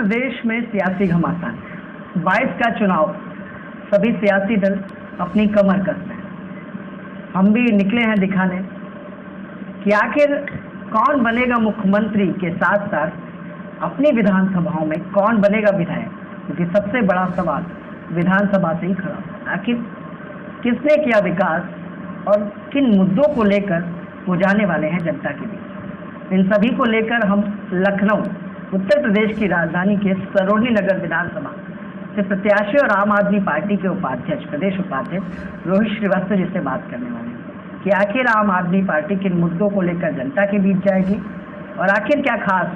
प्रदेश में सियासी घमासान, 22 का चुनाव, सभी सियासी दल अपनी कमर कस रहे हैं। हम भी निकले हैं दिखाने कि आखिर कौन बनेगा मुख्यमंत्री के साथ साथ अपनी विधानसभाओं में कौन बनेगा विधायक, क्योंकि सबसे बड़ा सवाल विधानसभा से ही खड़ा है। आखिर किसने किया विकास और किन मुद्दों को लेकर वो जाने वाले हैं जनता के बीच। इन सभी को लेकर हम लखनऊ उत्तर प्रदेश की राजधानी के सरोजनी नगर विधानसभा से प्रत्याशी और आम आदमी पार्टी के उपाध्यक्ष, प्रदेश उपाध्यक्ष रोहित श्रीवास्तव जी से बात करने वाले हैं कि आखिर आम आदमी पार्टी किन मुद्दों को लेकर जनता के बीच जाएगी और आखिर क्या खास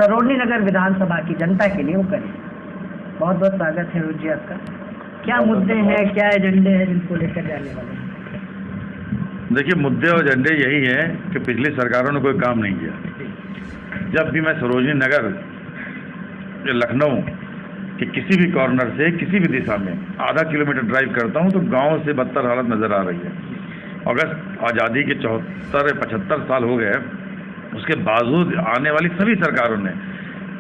सरोजनी नगर विधानसभा की जनता के लिए वो करेगी। बहुत बहुत स्वागत है रोहित जी आपका। क्या मुद्दे हैं, क्या एजेंडे हैं जिनको लेकर जाने वाले हैं? देखिए, मुद्दे और एजेंडे यही है कि पिछली सरकारों ने कोई काम नहीं किया। जब भी मैं सरोजनी नगर लखनऊ के किसी भी कॉर्नर से किसी भी दिशा में आधा किलोमीटर ड्राइव करता हूं तो गांव से बदतर हालत नज़र आ रही है। अगस्त आज़ादी के 74 या 75 साल हो गए, उसके बावजूद आने वाली सभी सरकारों ने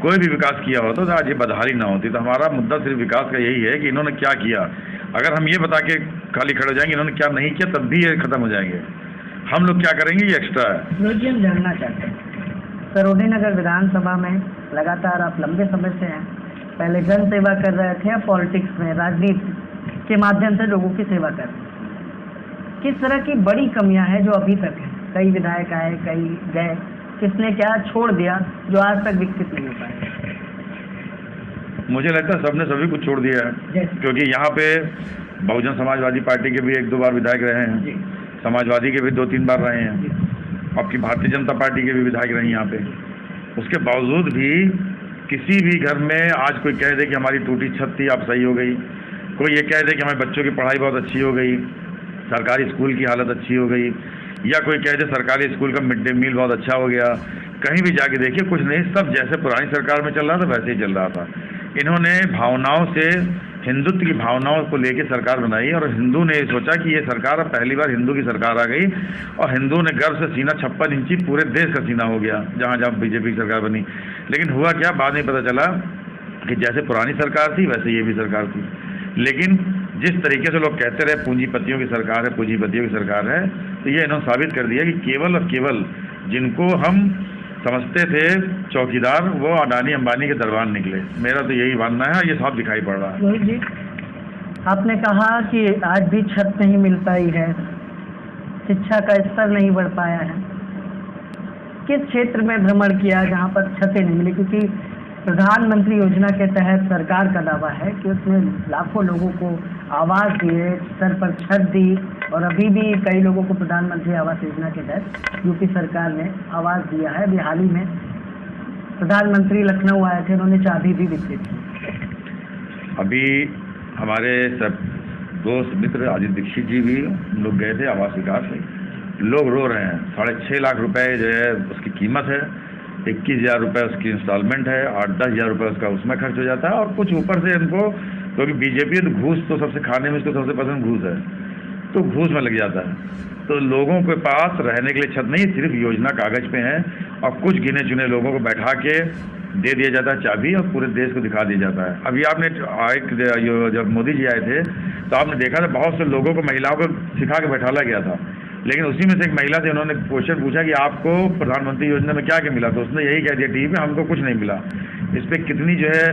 कोई भी विकास किया होता तो आज ये बदहाली ना होती। तो हमारा मुद्दा सिर्फ विकास का यही है कि इन्होंने क्या किया। अगर हम ये बता के खाली खड़े हो जाएंगे इन्होंने क्या नहीं किया, तब भी ये खत्म हो जाएंगे। हम लोग क्या करेंगे ये एक्स्ट्रा है। रोहित जी, हम जानना चाहते हैं, सरोजनी नगर विधानसभा में लगातार आप लंबे समय से हैं, पहले जन सेवा कर रहे थे, अब पॉलिटिक्स में राजनीति के माध्यम से लोगों की सेवा कर रहे हैं। किस तरह की बड़ी कमियां हैं जो अभी तक है? कई विधायक आए, कई गए, किसने क्या छोड़ दिया जो आज तक विकसित नहीं हो पाया? मुझे लगता है सबने सभी कुछ छोड़ दिया है, क्योंकि यहाँ पे बहुजन समाजवादी पार्टी के भी 1-2 बार विधायक रहे हैं, समाजवादी के भी 2-3 बार रहे हैं, आपकी भारतीय जनता पार्टी के भी विधायक रहे यहाँ पे। उसके बावजूद भी किसी भी घर में आज कोई कह दे कि हमारी टूटी छत थी आप सही हो गई, कोई ये कह दे कि हमारे बच्चों की पढ़ाई बहुत अच्छी हो गई, सरकारी स्कूल की हालत अच्छी हो गई, या कोई कह दे सरकारी स्कूल का मिड डे मील बहुत अच्छा हो गया, कहीं भी जाके देखिए कुछ नहीं, सब जैसे पुरानी सरकार में चल रहा था वैसे ही चल रहा था। इन्होंने भावनाओं से, हिंदुत्व की भावनाओं को लेकर सरकार बनाई और हिंदू ने सोचा कि ये सरकार, अब पहली बार हिंदू की सरकार आ गई और हिंदू ने गर्व से सीना 56 इंची पूरे देश का सीना हो गया जहाँ जहाँ बीजेपी की सरकार बनी। लेकिन हुआ क्या, बाद में पता चला कि जैसे पुरानी सरकार थी वैसे ये भी सरकार थी। लेकिन जिस तरीके से लोग कहते रहे पूंजीपतियों की सरकार है, पूंजीपतियों की सरकार है, तो ये इन्होंने साबित कर दिया कि केवल और केवल जिनको हम समझते थे चौकीदार, वो अडानी अंबानी के दरबार निकले। मेरा तो यही मानना है, ये साफ दिखाई पड़ रहा है। रोहित जी, आपने कहा कि आज भी छत नहीं मिल पाई है, शिक्षा का स्तर नहीं बढ़ पाया है। किस क्षेत्र में भ्रमण किया जहां पर छतें नहीं मिली? क्योंकि प्रधानमंत्री योजना के तहत सरकार का दावा है कि उसने लाखों लोगों को आवास दिए, सर पर छत दी, और अभी भी कई लोगों को प्रधानमंत्री आवास योजना के तहत यूपी सरकार ने आवास दिया है। अभी हाल ही में प्रधानमंत्री लखनऊ आए थे, उन्होंने चाबी भी वितरित की। अभी हमारे सब दोस्त मित्र आदित्य दीक्षित जी भी, हम लोग गए थे आवास विकास में। लोग रो रहे हैं। 6.5 लाख रुपए जो है उसकी कीमत है, 21,000 रुपये उसकी इंस्टॉलमेंट है, 8-10 हज़ार रुपये उसका उसमें खर्च हो जाता है, और कुछ ऊपर से इनको, क्योंकि बीजेपी तो घूस तो सबसे खाने में इसको सबसे पसंद घूस है, तो घूस में लग जाता है। तो लोगों के पास रहने के लिए छत नहीं, सिर्फ योजना कागज पे है, और कुछ गिने चुने लोगों को बैठा के दे दिया जाता है चाबी और पूरे देश को दिखा दिया जाता है। अभी आपने जब मोदी जी आए थे तो आपने देखा था बहुत से लोगों को, महिलाओं को सिखा के बैठाला गया था, लेकिन उसी में से एक महिला से उन्होंने क्वेश्चन पूछा कि आपको प्रधानमंत्री योजना में क्या क्या मिला, तो उसने यही कह दिया टीवी पे, हमको कुछ नहीं मिला। इस पर कितनी जो है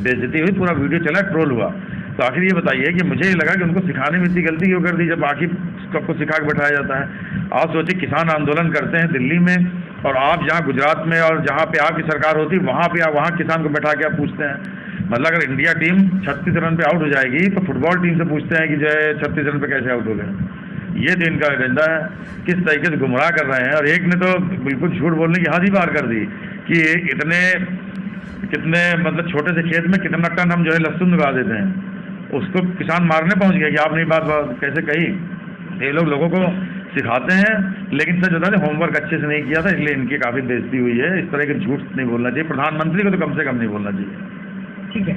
बेइज्जती हुई, पूरा वीडियो चला, ट्रोल हुआ। तो आखिर ये बताइए कि मुझे ये लगा कि उनको सिखाने में इतनी गलती क्यों कर दी जब आखिर सबको सिखा के बैठाया जाता है। आप सोचिए, किसान आंदोलन करते हैं दिल्ली में, और आप जहाँ गुजरात में और जहाँ पे आपकी सरकार होती है वहाँ पे आप वहाँ किसान को बैठा के आप पूछते हैं। मतलब अगर इंडिया टीम 36 रन पे आउट हो जाएगी तो फुटबॉल टीम से पूछते हैं कि जो है 36 रन पे कैसे आउट हो गए। ये दिन का एजेंडा है, किस तरीके से गुमराह कर रहे हैं। और एक ने तो बिल्कुल झूठ बोलने की हद ही पार कर दी कि कितने मतलब छोटे से खेत में कितना टन हम जो है लहसुन उगा देते हैं, उसको किसान मारने पहुंच गया कि आपने बात कैसे कही। ये लोग लोगों को सिखाते हैं, लेकिन सच बता दें होमवर्क अच्छे से नहीं किया था, इसलिए इनकी काफ़ी बेइज्जती हुई है। इस तरह के झूठ नहीं बोलना चाहिए, प्रधानमंत्री को तो कम से कम नहीं बोलना चाहिए। ठीक है,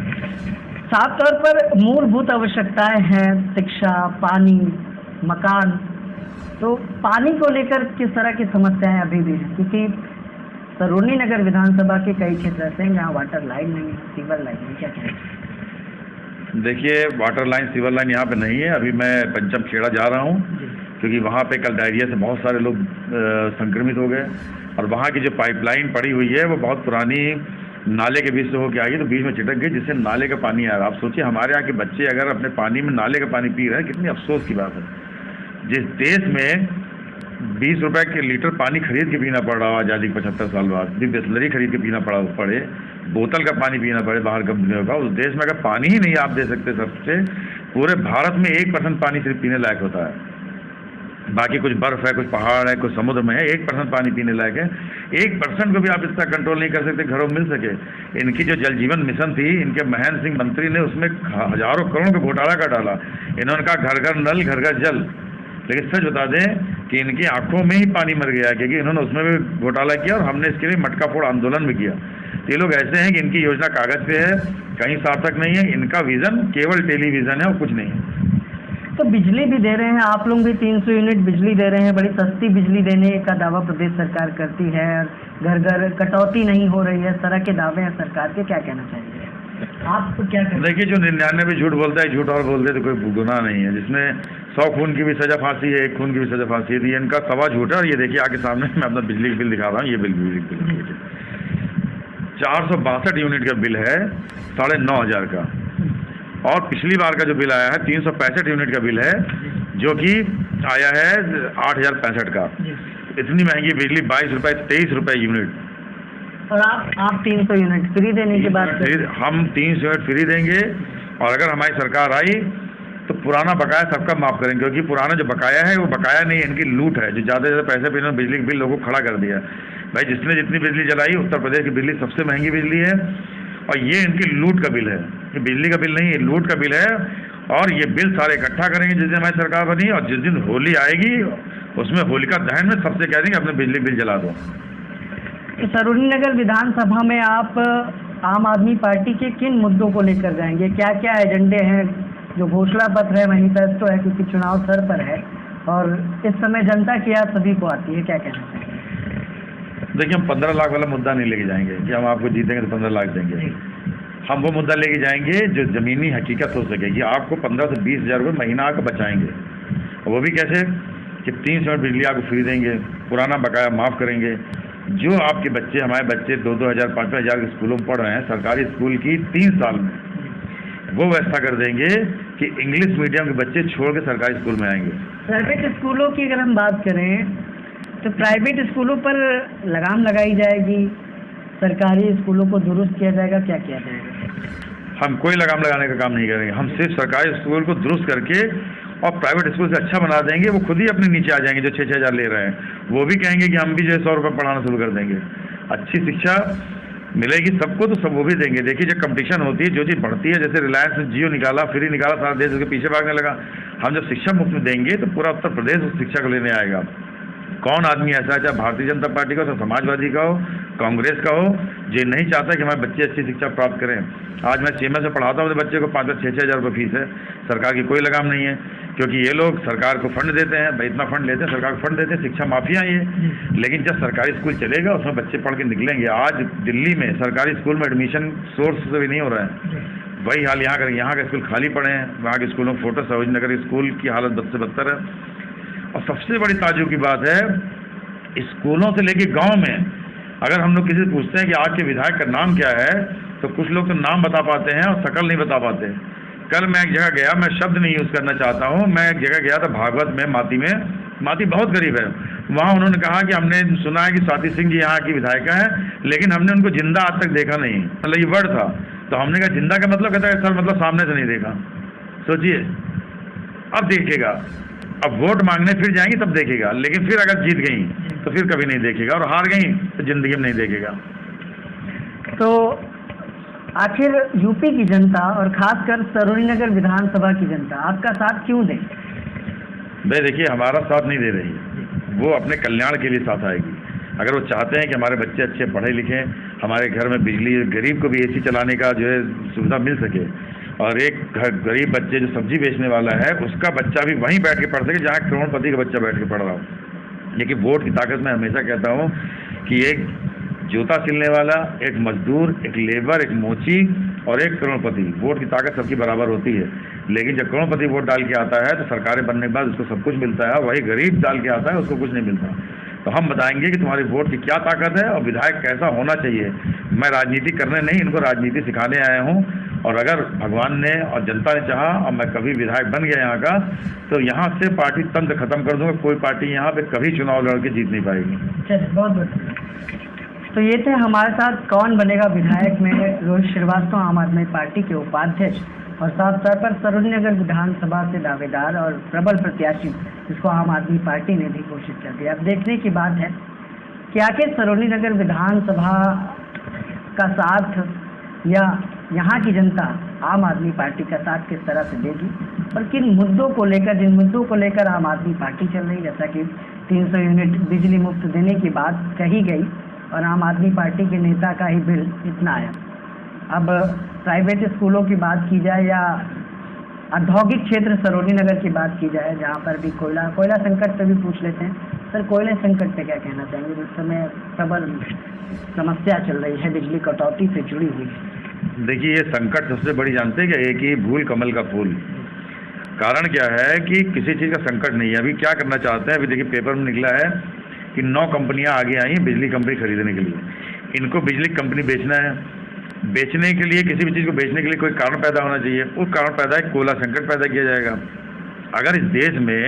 साफ तौर पर मूलभूत आवश्यकताएं हैं, शिक्षा, पानी, मकान। तो पानी को लेकर किस तरह की समस्याएं अभी भी हैं? क्योंकि सरोनी नगर विधानसभा के कई क्षेत्र ऐसे हैं जहाँ वाटर लाइन नहीं है, सीवर लाइन नहीं, क्या कहें? देखिए, वाटर लाइन सीवर लाइन यहाँ पे नहीं है। अभी मैं पंचम खेड़ा जा रहा हूँ क्योंकि वहाँ पे कल डायरिया से बहुत सारे लोग संक्रमित हो गए, और वहाँ की जो पाइपलाइन पड़ी हुई है वो बहुत पुरानी नाले के बीच से होकर आई, तो बीच में चिटक गई, जिससे नाले का पानी आ रहा है। आप सोचिए, हमारे यहाँ के बच्चे अगर अपने पानी में नाले का पानी पी रहे हैं, कितनी अफसोस की बात है। जिस देश में 20 रुपए के लीटर पानी खरीद के पीना पड़ रहा हो आज़ादी के 75 साल बाद, भी बिस्लरी खरीद के पीना पड़े, बोतल का पानी पीना पड़े बाहर कंपनियों का, उस देश में अगर पानी ही नहीं आप दे सकते सबसे, पूरे भारत में 1% पानी सिर्फ पीने लायक होता है। बाकी कुछ बर्फ़ है, कुछ पहाड़ है, कुछ समुद्र में है, 1% पानी पीने लायक है। 1% को भी आप इतना कंट्रोल नहीं कर सकते घरों में मिल सके। इनकी जो जल जीवन मिशन थी, इनके महेंद्र सिंह मंत्री ने उसमें हज़ारों करोड़ का घोटाला कर डाला। इन्होंने कहा घर घर नल, घर घर जल, लेकिन सच बता दें कि इनकी आंखों में ही पानी मर गया, क्योंकि इन्होंने उसमें भी घोटाला किया और हमने इसके लिए मटका फोड़ आंदोलन भी किया। ये लोग ऐसे हैं कि इनकी योजना कागज़ पे है, कहीं सार्थक नहीं है। इनका विज़न केवल टेलीविज़न है और कुछ नहीं है। तो बिजली भी दे रहे हैं आप लोग, भी 300 यूनिट बिजली दे रहे हैं, बड़ी सस्ती बिजली देने का दावा प्रदेश सरकार करती है, घर घर कटौती नहीं हो रही है, तरह के दावे हैं सरकार के, क्या कहना चाहिए आप? क्या कहते हैं? देखिए, जो 99 झूठ बोलता है, झूठ और बोलते तो कोई गुनाह नहीं है। जिसमें 100 खून की भी सजा फांसी है, 1 खून की भी सजा फांसी है, इनका सवा झूठ है। और ये देखिए आगे सामने मैं अपना बिजली का बिल दिखा रहा हूँ, ये बिजली बिल 462 यूनिट का बिल है, 9,500 का, और पिछली बार का जो बिल आया है 365 यूनिट का बिल है, जो कि आया है 8,065 का। इतनी महंगी बिजली, 22 रुपये 23 रुपये यूनिट, और आप 300 यूनिट फ्री देने की बात करें। हम 300 यूनिट फ्री देंगे, और अगर हमारी सरकार आई तो पुराना बकाया सबका माफ़ करेंगे, क्योंकि पुराना जो बकाया है वो बकाया नहीं है, इनकी लूट है। जो ज़्यादा से ज़्यादा पैसे पे इन्होंने बिजली के बिल लोगों को खड़ा कर दिया। भाई, जिसने जितनी बिजली जलाई, उत्तर प्रदेश की बिजली सबसे महंगी बिजली है, और ये इनकी लूट का बिल है। ये बिजली का बिल नहीं, ये लूट का बिल है। और ये बिल सारे इकट्ठा करेंगे जिस दिन हमारी सरकार बनी, और जिस दिन होली आएगी उसमें होलिका दहन में सबसे कह देंगे अपने बिजली बिल जला दो। सरोनी नगर विधानसभा में आप आम आदमी पार्टी के किन मुद्दों को लेकर जाएंगे? क्या क्या एजेंडे हैं? जो घोषणा पत्र है, मैनिफेस्टो है, क्योंकि चुनाव सर पर है और इस समय जनता की याद सभी को आती है, क्या कहना चाहिए? देखिए, हम 15 लाख वाला मुद्दा नहीं लेके जाएंगे कि हम आपको जीतेंगे तो 15 लाख देंगे। हम वो मुद्दा लेके जाएंगे जो ज़मीनी हकीकत हो सके, कि आपको 15 से 20 हज़ार रुपये महीना का बचाएंगे। और वो भी कैसे कि 300 यूनिट बिजली आपको फ्री देंगे, पुराना बकाया माफ़ करेंगे। जो आपके बच्चे, हमारे बच्चे 2-2 हज़ार 5-5 हज़ार के स्कूलों में पढ़ रहे हैं, सरकारी स्कूल की 3 साल में वो व्यवस्था कर देंगे कि इंग्लिश मीडियम के बच्चे छोड़ के सरकारी स्कूल में आएंगे। प्राइवेट स्कूलों की अगर हम बात करें तो प्राइवेट स्कूलों पर लगाम लगाई जाएगी, सरकारी स्कूलों को दुरुस्त किया जाएगा, क्या किया जाएगा? हम कोई लगाम लगाने का काम नहीं करेंगे। हम सिर्फ सरकारी स्कूल को दुरुस्त करके और प्राइवेट स्कूल से अच्छा बना देंगे। वो खुद ही अपने नीचे आ जाएंगे, जो 6-6 हज़ार ले रहे हैं। वो भी कहेंगे कि हम भी जो 100 रुपये पढ़ाना शुरू कर देंगे। अच्छी शिक्षा मिलेगी सबको तो सब वो भी देंगे। देखिए, जब कंपटीशन होती है, जो चीज़ बढ़ती है, जैसे रिलायंस ने जियो निकाला, फ्री निकाला, सारा देश उसके पीछे भागने लगा। हम जब शिक्षा मुफ्त में देंगे तो पूरा उत्तर प्रदेश उस शिक्षा को लेने आएगा। कौन आदमी ऐसा है, चाहे भारतीय जनता पार्टी का हो, चाहे समाजवादी का हो, कांग्रेस का हो, जो नहीं चाहता कि हमारे बच्चे अच्छी शिक्षा प्राप्त करें? आज मैं CMS में पढ़ाता हूँ, तो बच्चे को 5-6 हज़ार रुपये फीस है। सरकार की कोई लगाम नहीं है, क्योंकि ये लोग सरकार को फंड देते हैं। भाई, इतना फंड लेते हैं, सरकार को फंड देते हैं, शिक्षा माफिया ये। लेकिन जब सरकारी स्कूल चलेगा, उसमें बच्चे पढ़ के निकलेंगे। आज दिल्ली में सरकारी स्कूल में एडमिशन सोर्स से भी नहीं हो रहा है। वही हाल यहाँ का स्कूल खाली पड़े हैं। वहाँ के स्कूलों में फोटो सरोजनी नगर स्कूल की हालत बद से बदतर है। और सबसे बड़ी ताज्जुब की बात है, स्कूलों से लेके गांव में अगर हम लोग किसी से पूछते हैं कि आपके विधायक का नाम क्या है, तो कुछ लोग तो नाम बता पाते हैं और शकल नहीं बता पाते। कल मैं एक जगह गया, मैं शब्द नहीं यूज़ करना चाहता हूँ, मैं एक जगह गया था भागवत में, माती बहुत गरीब है। वहाँ उन्होंने कहा कि हमने सुना है कि स्वाति सिंह जी यहाँ की विधायिका है, लेकिन हमने उनको जिंदा आज तक देखा नहीं। मतलब ये वर्ड था। तो हमने कहा जिंदा का मतलब, कहता है सर मतलब सामने से नहीं देखा। सोचिए, अब देखेगा, अब वोट मांगने फिर जाएंगी तब देखेगा, लेकिन फिर अगर जीत गई तो फिर कभी नहीं देखेगा, और हार गई तो जिंदगी में नहीं देखेगा। तो आखिर यूपी की जनता और खासकर सरोनी नगर विधानसभा की जनता आपका साथ क्यों दे? भाई देखिए, हमारा साथ नहीं दे रही है, वो अपने कल्याण के लिए साथ आएगी। अगर वो चाहते हैं कि हमारे बच्चे अच्छे पढ़े लिखें, हमारे घर में बिजली, गरीब को भी AC चलाने का जो है सुविधा मिल सके, और एक गरीब बच्चे जो सब्जी बेचने वाला है उसका बच्चा भी वहीं बैठ के पढ़ सके जहाँ करोड़पति का बच्चा बैठ के पढ़ रहा हो। लेकिन वोट की ताकत में हमेशा कहता हूँ कि एक जूता सिलने वाला, एक मजदूर, एक लेबर, एक मोची और एक करोड़पति। वोट की ताकत सबकी बराबर होती है, लेकिन जब करोड़पति वोट डाल के आता है तो सरकारें बनने के बाद उसको सब कुछ मिलता है, वही गरीब डाल के आता है उसको कुछ नहीं मिलता। तो हम बताएंगे कि तुम्हारी वोट की क्या ताकत है और विधायक कैसा होना चाहिए। मैं राजनीति करने नहीं, इनको राजनीति सिखाने आया हूँ। और अगर भगवान ने और जनता ने चाहा और मैं कभी विधायक बन गया यहाँ का, तो यहाँ से पार्टी तंत्र खत्म कर दूंगा। कोई पार्टी यहाँ पे कभी चुनाव लड़ के जीत नहीं पाएगी। चलिए, बहुत बहुत। तो ये थे हमारे साथ कौन बनेगा विधायक में रोहित श्रीवास्तव, आम आदमी पार्टी के उपाध्यक्ष, और साथ तौर पर सरोजनीनगर विधानसभा से दावेदार और प्रबल प्रत्याशी, जिसको आम आदमी पार्टी ने भी घोषित कर दिया। अब देखने की बात है कि आखिर सरोजनीनगर विधानसभा का साथ या यहाँ की जनता आम आदमी पार्टी का साथ किस तरह से देगी, और किन मुद्दों को लेकर, जिन मुद्दों को लेकर आम आदमी पार्टी चल रही, जैसा कि 300 यूनिट बिजली मुफ्त देने की बात कही गई और आम आदमी पार्टी के नेता का ही बिल इतना आया। अब प्राइवेट स्कूलों की बात की जाए या औद्योगिक क्षेत्र सरोजनीनगर की बात की जाए, जहाँ पर भी कोयला संकट पे भी पूछ लेते हैं। सर, कोयला संकट पे क्या कहना चाहेंगे? जिस समय प्रबल समस्या चल रही है, बिजली कटौती से जुड़ी हुई। देखिए, ये संकट सबसे बड़ी जानते हैं कि एक ही भूल कमल का फूल। कारण क्या है कि किसी चीज़ का संकट नहीं है। अभी क्या करना चाहते हैं, अभी देखिए पेपर में निकला है कि 9 कंपनियां आगे आई हैं बिजली कंपनी खरीदने के लिए। इनको बिजली कंपनी बेचना है। बेचने के लिए, किसी भी चीज़ को बेचने के लिए कोई कारण पैदा होना चाहिए। उस कारण पैदा है कोयला संकट पैदा किया जाएगा। अगर इस देश में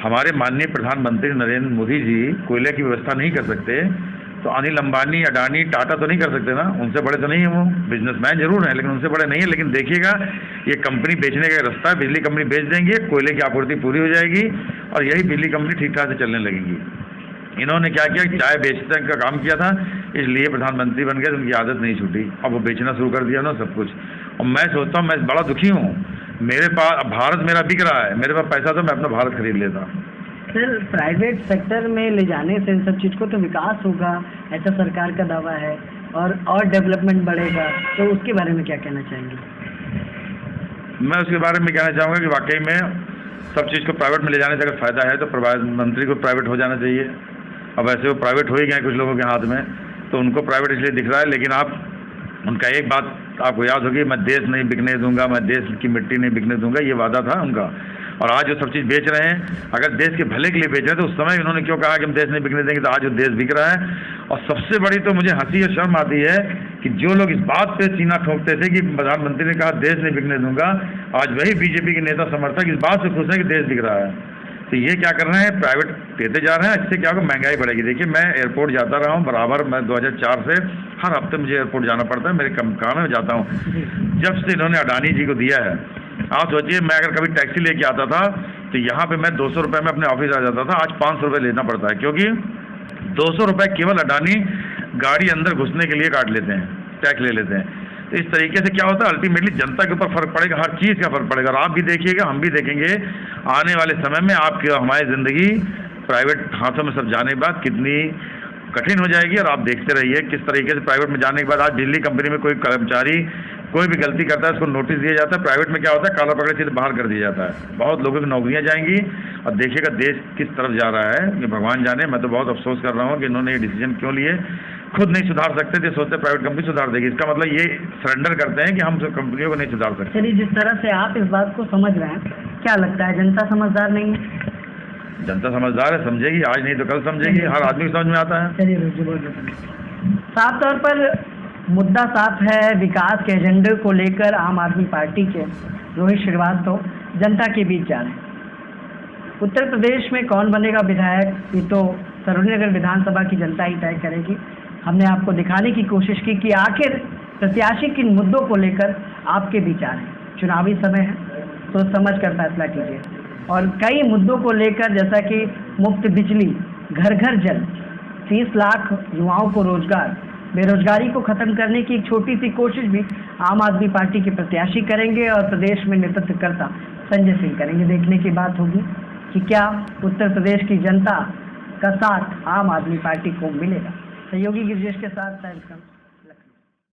हमारे माननीय प्रधानमंत्री नरेंद्र मोदी जी कोयले की व्यवस्था नहीं कर सकते, तो अनिल अंबानी, अडानी, टाटा तो नहीं कर सकते ना। उनसे बड़े तो नहीं है, वो बिजनेसमैन जरूर हैं लेकिन उनसे बड़े नहीं है। लेकिन देखिएगा, ये कंपनी बेचने का रास्ता है। बिजली कंपनी बेच देंगे, कोयले की आपूर्ति पूरी हो जाएगी और यही बिजली कंपनी ठीक ठाक से चलने लगेंगी। इन्होंने क्या किया, चाय बेचने का काम किया था, इसलिए प्रधानमंत्री बन गए, तो उनकी आदत नहीं छूटी। अब वो बेचना शुरू कर दिया ना सब कुछ। और मैं सोचता हूँ, मैं बड़ा दुखी हूँ। मेरे पास भारत मेरा बिक रहा है, मेरे पास पैसा तो मैं अपना भारत खरीद लेता। सर, प्राइवेट सेक्टर में ले जाने से इन सब चीज़ को तो विकास होगा, ऐसा सरकार का दावा है, और डेवलपमेंट बढ़ेगा। तो उसके बारे में क्या कहना चाहेंगे? मैं उसके बारे में कहना चाहूँगा कि वाकई में सब चीज़ को प्राइवेट में ले जाने से अगर फ़ायदा है तो प्रधानमंत्री को प्राइवेट हो जाना चाहिए। अब ऐसे वो प्राइवेट हो ही गए कुछ लोगों के हाथ में, तो उनको प्राइवेट इसलिए दिख रहा है। लेकिन आप उनका एक बात आपको याद होगी, मैं देश नहीं बिकने दूंगा, मैं देश की मिट्टी नहीं बिकने दूंगा, ये वादा था उनका। और आज जो सब चीज़ बेच रहे हैं, अगर देश के भले के लिए बेच रहे हैं तो उस समय इन्होंने क्यों कहा कि हम देश नहीं बिकने देंगे, तो आज वो देश बिक रहा है। और सबसे बड़ी तो मुझे हंसी और शर्म आती है कि जो लोग इस बात पे सीना ठोकते थे कि प्रधानमंत्री ने कहा देश नहीं बिकने दूंगा, आज वही बीजेपी के नेता समर्थक इस बात से खुश हैं कि देश बिक रहा है। तो ये क्या कर रहे हैं, प्राइवेट देते जा रहे हैं। इससे क्या होगा, महंगाई बढ़ेगी। देखिए, मैं एयरपोर्ट जाता रहा हूँ बराबर, मैं 2004 से हर हफ्ते मुझे एयरपोर्ट जाना पड़ता है, मेरे काम में जाता हूँ। जब से इन्होंने अडानी जी को दिया है, आप सोचिए, मैं अगर कभी टैक्सी लेके आता था तो यहाँ पे मैं 200 रुपये में अपने ऑफिस आ जाता था। आज 500 रुपये लेना पड़ता है, क्योंकि 200 रुपये केवल अडानी गाड़ी अंदर घुसने के लिए काट लेते हैं, टैक्स ले लेते हैं। तो इस तरीके से क्या होता है, अल्टीमेटली जनता के ऊपर फर्क पड़ेगा, हर चीज़ का फर्क पड़ेगा। और आप भी देखिएगा, हम भी देखेंगे आने वाले समय में आपकी हमारी ज़िंदगी प्राइवेट हाथों में सब जाने के बाद कितनी कठिन हो जाएगी। और आप देखते रहिए किस तरीके से प्राइवेट में जाने के बाद आज बिजली कंपनी में कोई कर्मचारी कोई भी गलती करता है उसको नोटिस दिया जाता है। प्राइवेट में क्या होता है, काला पकड़े सीधे बाहर कर दिया जाता है। बहुत लोगों की नौकरियां जाएंगी और देखिएगा देश किस तरफ जा रहा है, ये भगवान जाने। मैं तो बहुत अफसोस कर रहा हूँ कि इन्होंने ये डिसीजन क्यों लिए। खुद नहीं सुधार सकते थे, सोचते प्राइवेट कंपनी सुधार देगी। इसका मतलब ये सरेंडर करते हैं कि हम कंपनियों को नहीं सुधार सकते। चलिए, जिस तरह से आप इस बात को समझ रहे हैं, क्या लगता है जनता समझदार नहीं है? जनता समझदार है, समझेगी। आज नहीं तो कल समझेगी, हर आदमी को समझ में आता है। चलिए, साफ तौर पर मुद्दा साफ है। विकास के एजेंडे को लेकर आम आदमी पार्टी के रोहित श्रीवास्तव जनता के बीच जा रहे हैं। उत्तर प्रदेश में कौन बनेगा विधायक, ये तो सरोजनीनगर विधानसभा की जनता ही तय करेगी। हमने आपको दिखाने की कोशिश की कि आखिर प्रत्याशी किन मुद्दों को लेकर आपके बीच आ रहे हैं। चुनावी समय है, तो समझ कर फैसला कीजिए। और कई मुद्दों को लेकर, जैसा कि मुफ्त बिजली, घर घर जल, 30 लाख युवाओं को रोजगार, बेरोजगारी को खत्म करने की एक छोटी सी कोशिश भी आम आदमी पार्टी के प्रत्याशी करेंगे और प्रदेश में नेतृत्वकर्ता संजय सिंह करेंगे। देखने की बात होगी कि क्या उत्तर प्रदेश की जनता का साथ आम आदमी पार्टी को मिलेगा। सहयोगी गिरिजेश के साथ